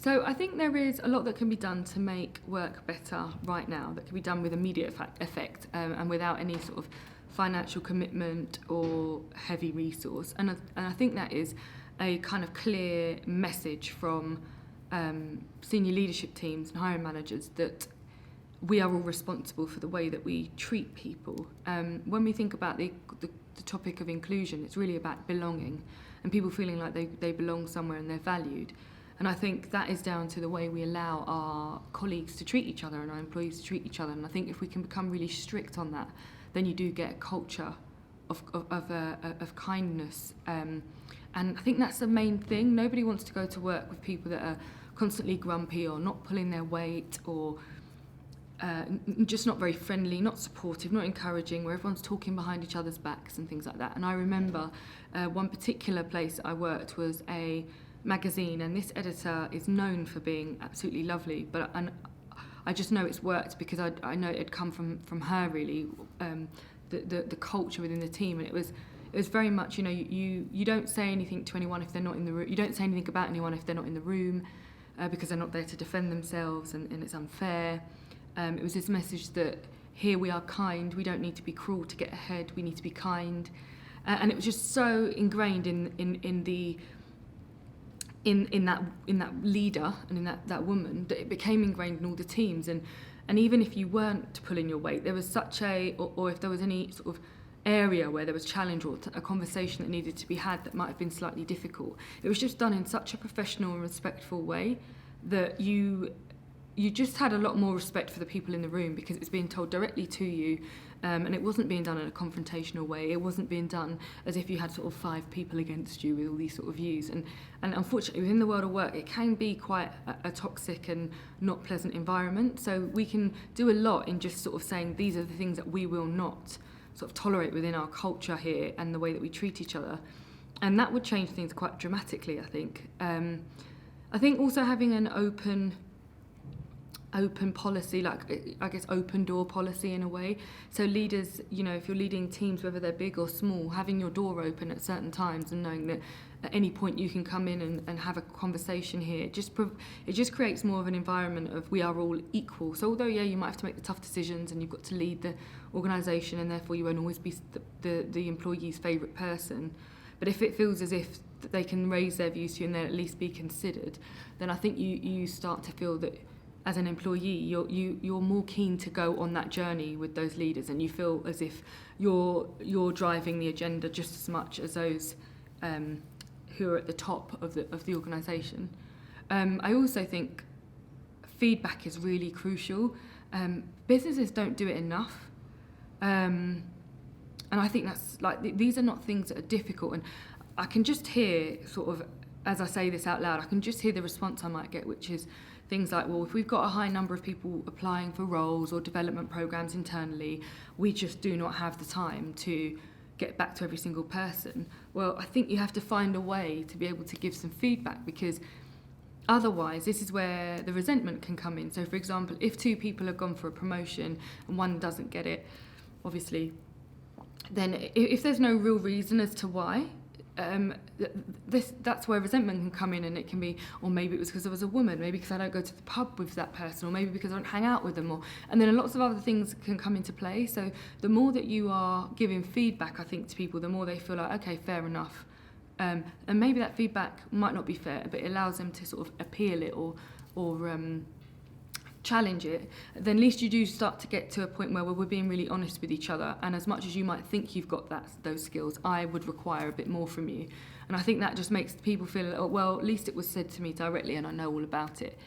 So I think there is a lot that can be done to make work better right now, that can be done with immediate effect and without any sort of financial commitment or heavy resource. And I think that is a kind of clear message from senior leadership teams and hiring managers that we are all responsible for the way that we treat people. When we think about the topic of inclusion, it's really about belonging and people feeling like they belong somewhere and they're valued. And I think that is down to the way we allow our colleagues to treat each other and our employees to treat each other. And I think if we can become really strict on that, then you do get a culture of kindness. And I think that's the main thing. Nobody wants to go to work with people that are constantly grumpy or not pulling their weight or just not very friendly, not supportive, not encouraging, where everyone's talking behind each other's backs and things like that. And I remember one particular place I worked was a magazine, and this editor is known for being absolutely lovely, but I just know it's worked because I know it had come from her really, the culture within the team. And it was very much, you don't say anything to anyone if they're not in the room. You don't say anything about anyone if they're not in the room, because they're not there to defend themselves, and it's unfair. It was this message that here we are kind, we don't need to be cruel to get ahead, we need to be kind. And it was just so ingrained in that leader and in that woman that it became ingrained in all the teams. And even if you weren't pulling your weight, there was such or if there was any sort of area where there was challenge or a conversation that needed to be had that might have been slightly difficult, it was just done in such a professional and respectful way that you just had a lot more respect for the people in the room because it was being told directly to you, and it wasn't being done in a confrontational way. It wasn't being done as if you had sort of 5 people against you with all these sort of views. And unfortunately, within the world of work, it can be quite a toxic and not pleasant environment. So we can do a lot in just sort of saying these are the things that we will not sort of tolerate within our culture here and the way that we treat each other. And that would change things quite dramatically, I think. I think also having an open policy, like I guess open door policy in a way. So leaders, if you're leading teams, whether they're big or small, having your door open at certain times and knowing that at any point you can come in and have a conversation here, it just creates more of an environment of we are all equal. So although, you might have to make the tough decisions and you've got to lead the organisation and therefore you won't always be the employee's favourite person, but if it feels as if they can raise their views to you and they'll at least be considered, then I think you start to feel that as an employee, you're more keen to go on that journey with those leaders, and you feel as if you're driving the agenda just as much as those who are at the top of the organisation. I also think feedback is really crucial. Businesses don't do it enough, and I think that's these are not things that are difficult. And I can just hear sort of as I say this out loud, I can just hear the response I might get, which is things like, well, if we've got a high number of people applying for roles or development programs internally, we just do not have the time to get back to every single person. Well, I think you have to find a way to be able to give some feedback, because otherwise this is where the resentment can come in. So, for example, if 2 people have gone for a promotion and one doesn't get it, obviously, then if there's no real reason as to why, that's where resentment can come in, and it can be, or maybe it was because I was a woman, maybe because I don't go to the pub with that person, or maybe because I don't hang out with them, and then lots of other things can come into play. So the more that you are giving feedback, I think, to people, the more they feel like, okay, fair enough, and maybe that feedback might not be fair, but it allows them to sort of appeal it or challenge it. Then at least you do start to get to a point where we're being really honest with each other, and as much as you might think you've got those skills, I would require a bit more from you. And I think that just makes people feel, oh, well, at least it was said to me directly and I know all about it.